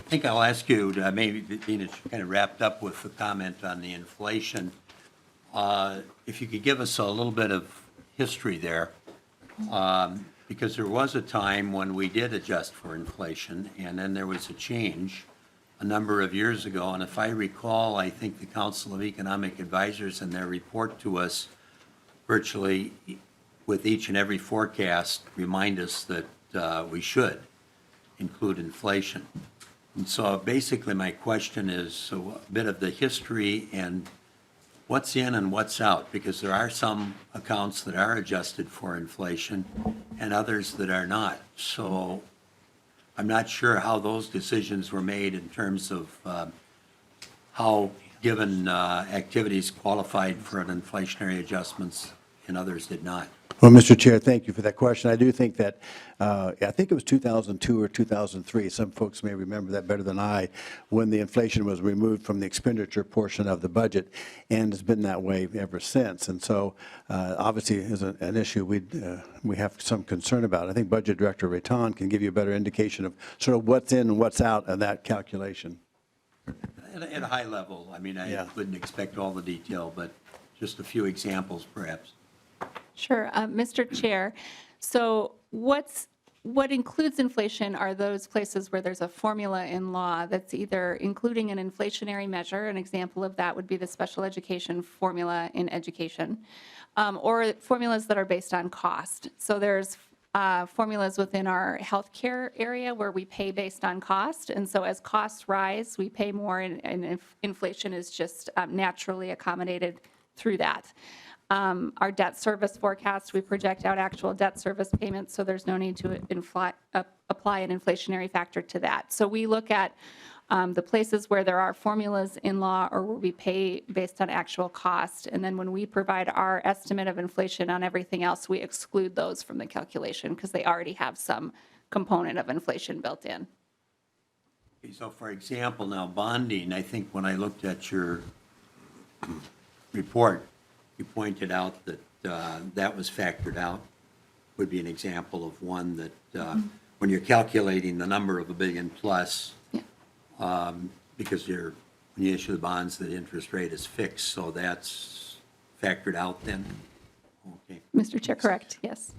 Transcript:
think I'll ask you, to maybe being it's kind of wrapped up with the comment on the inflation, if you could give us a little bit of history there, because there was a time when we did adjust for inflation, and then there was a change a number of years ago. And if I recall, I think the Council of Economic Advisors in their report to us virtually with each and every forecast remind us that we should include inflation. And so basically my question is so a bit of the history and what's in and what's out, because there are some accounts that are adjusted for inflation and others that are not. So I'm not sure how those decisions were made in terms of how given activities qualified for an inflationary adjustments and others did not. Well, Mr. Chair, thank you for that question. I do think that, I think it was 2002 or 2003, some folks may remember that better than I, when the inflation was removed from the expenditure portion of the budget, and it's been that way ever since. And so, obviously, is an issue we have some concern about. I think Budget Director Reitan can give you a better indication of sort of what's in and what's out of that calculation. At a high level, I mean, I wouldn't expect all the detail, but just a few examples perhaps. Sure. Mr. Chair, so what includes inflation are those places where there's a formula in law that's either including an inflationary measure, an example of that would be the special education formula in education, or formulas that are based on cost. So there's formulas within our healthcare area where we pay based on cost, and so as costs rise, we pay more, and inflation is just naturally accommodated through that. Our debt service forecast, we project out actual debt service payments, so there's no need to apply an inflationary factor to that. So we look at the places where there are formulas in law or where we pay based on actual cost, and then when we provide our estimate of inflation on everything else, we exclude those from the calculation because they already have some component of inflation built in. Okay, so for example, now bonding, I think when I looked at your report, you pointed out that that was factored out, would be an example of one that when you're calculating the number of $1 billion plus, because when you issue the bonds, the interest rate is fixed, so that's factored out then? Okay. Mr. Chair, correct, yes.